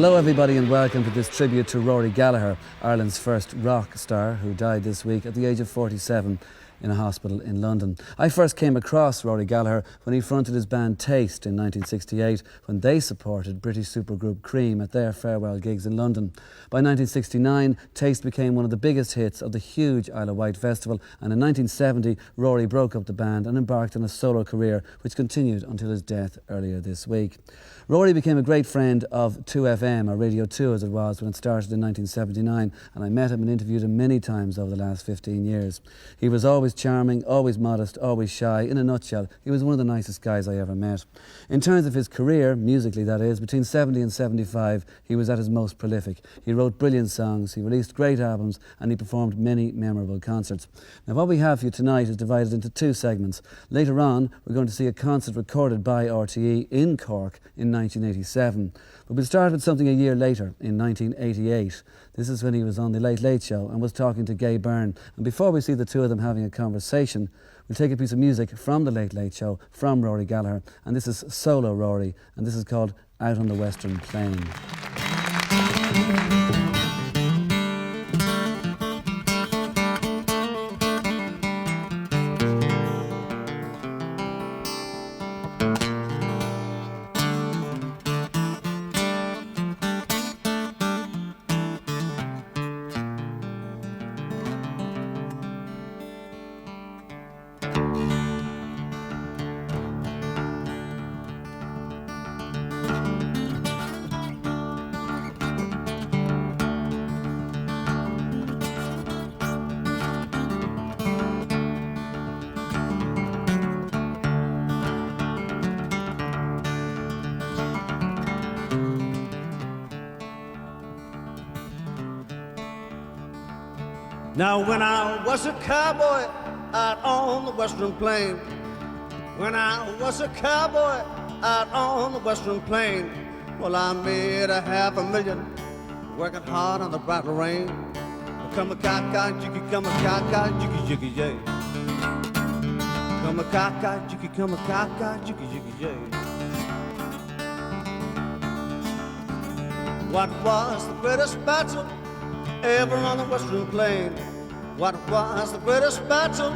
Hello everybody and welcome to this tribute to Rory Gallagher, Ireland's first rock star who died this week at the age of 47 in a hospital in London. I first came across Rory Gallagher when he fronted his band Taste in 1968 when they supported British supergroup Cream at their farewell gigs in London. By 1969, Taste became one of the biggest hits of the huge Isle of Wight festival, and in 1970 Rory broke up the band and embarked on a solo career which continued until his death earlier this week. Rory became a great friend of 2FM, or Radio 2 as it was, when it started in 1979, and I met him and interviewed him many times over the last 15 years. He was always charming, always modest, always shy. In a nutshell, he was one of the nicest guys I ever met. In terms of his career, musically that is, between 70 and 75, he was at his most prolific. He wrote brilliant songs, he released great albums, and he performed many memorable concerts. Now what we have for you tonight is divided into two segments. Later on, we're going to see a concert recorded by RTE in Cork in 1987. But we'll start with something a year later, in 1988. This is when he was on The Late Late Show and was talking to Gay Byrne. And before we see the two of them having a conversation, we'll take a piece of music from The Late Late Show, from Rory Gallagher. And this is Solo Rory, and this is called Out on the Western Plain. Now when I was a cowboy out on the western plain, when I was a cowboy out on the western plain, well, I made $500,000 working hard on the bright rain. Come a cock jiggy, come a cock jiggy jiggy yay. Come a cock jiggy, come a cock jiggy jiggy yay. What was the greatest battle ever on the western plain? What was the greatest battle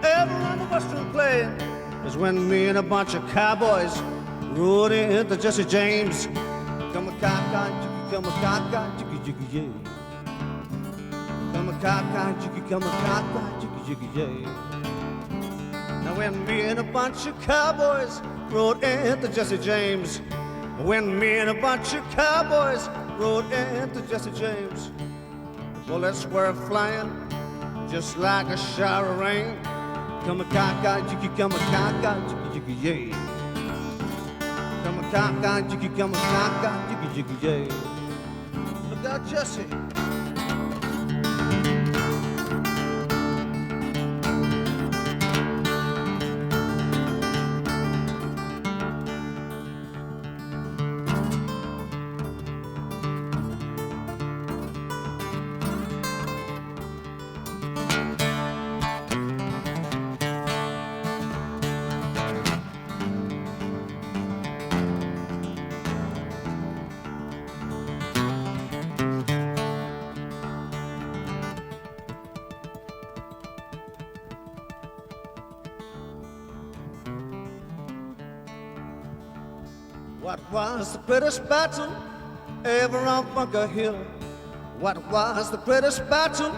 ever on the western plain? Is when me and a bunch of cowboys rode into Jesse James. Come a cock jiggy, come a cock jiggy jiggy yay. Come a cock jiggy, come a cock jiggy jiggy yay. Now when me and a bunch of cowboys rode into Jesse James, when me and a bunch of cowboys rode into Jesse James, bullets were flying just like a shower of rain. Come a cock jiggy, come a cock jiggy jiggy yay. Come a cock jiggy, come a cock jiggy jiggy yay. Look out, Jesse. What was the greatest battle ever on Bunker Hill? What was the greatest battle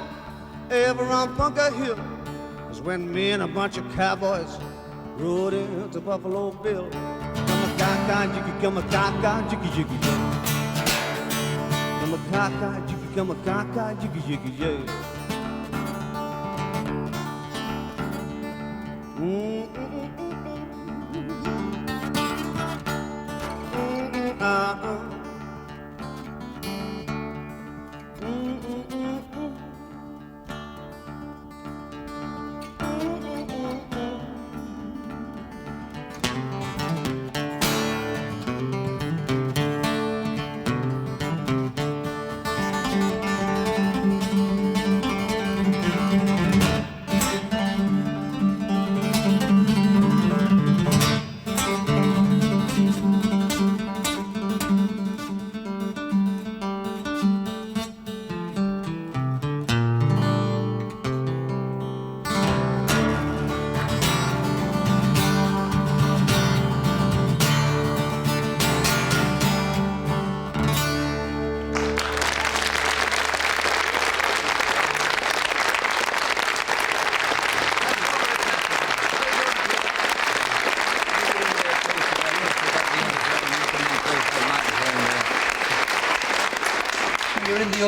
ever on Bunker Hill? It was when me and a bunch of cowboys rode into Buffalo Bill. Come a cock jiggy, come a cock jiggy jiggy yay. Come a cock jiggy, come a cock jiggy jiggy yay.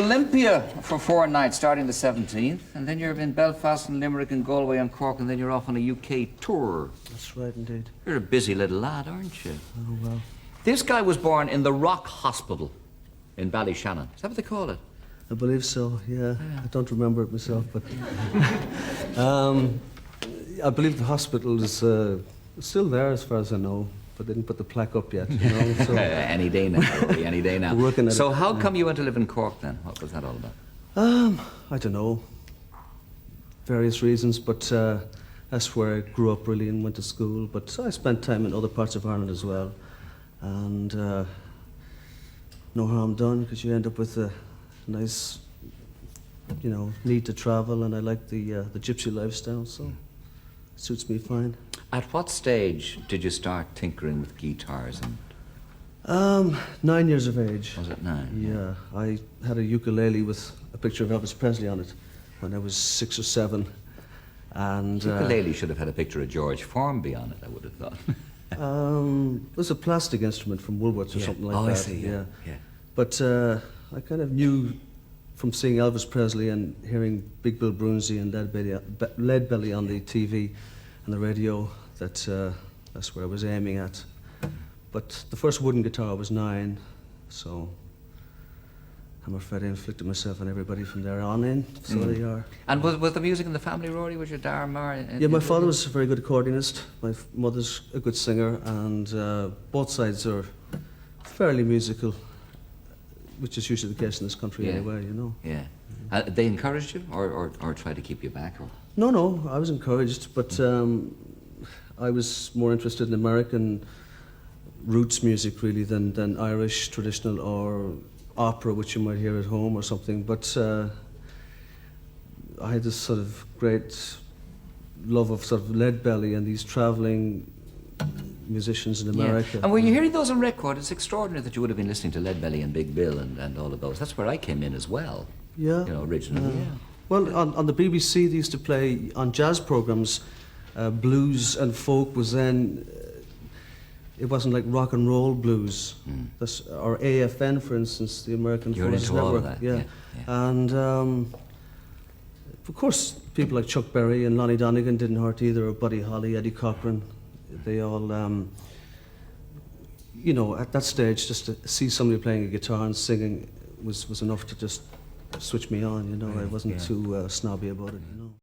Olympia for 4 nights, starting the 17th, and then you're in Belfast and Limerick and Galway and Cork, and then you're off on a UK tour. That's right, indeed. You're a busy little lad, aren't you? Oh, well. This guy was born in the Rock Hospital in Ballyshannon. Is that what they call it? I believe so, yeah. I don't remember it myself, but... I believe the hospital is still there as far as I know, but they didn't put the plaque up yet, you know, so... Any day now, Rory, any day now. Working at So it, how yeah. come you went to live in Cork then? What was that all about? I don't know. Various reasons, but that's where I grew up really and went to school. But I spent time in other parts of Ireland as well. And no harm done, because you end up with a nice, you know, need to travel, and I like the gypsy lifestyle, so it suits me fine. At what stage did you start tinkering with guitars? And 9 years of age. was it 9? Yeah, I had a ukulele with a picture of Elvis Presley on it when I was 6 or 7. And Ukulele should have had a picture of George Formby on it, I would have thought. it was a plastic instrument from Woolworths or something like that. I see, yeah. But I kind of knew from seeing Elvis Presley and hearing Big Bill Broonzy and Leadbelly on the TV and the radio that that's where I was aiming at. But the first wooden guitar I was 9, so I'm afraid I inflicted myself on everybody from there on in, so there you are. And was the music in the family, Rory? Was your dad Mar? Yeah, my father was a very good accordionist, my mother's a good singer, and both sides are fairly musical, which is usually the case in this country anyway, you know. Yeah. They encouraged you or tried to keep you back? Or? No, I was encouraged, but I was more interested in American roots music really than Irish traditional or opera, which you might hear at home or something. But I had this sort of great love of sort of Leadbelly and these travelling musicians in America. And when you're hearing those on record, it's extraordinary that you would have been listening to Leadbelly and Big Bill and all of those. That's where I came in as well. Yeah. You know, originally. Yeah. Well, on the BBC, they used to play on jazz programs. Blues and folk was then. It wasn't like rock and roll blues, or AFN, for instance, the American Forces into all Network. of that, yeah. yeah. And of course, people like Chuck Berry and Lonnie Donegan didn't hurt either, or Buddy Holly, Eddie Cochran. They all, you know, at that stage, just to see somebody playing a guitar and singing was enough to just switch me on. You know, I wasn't too snobby about it. You know.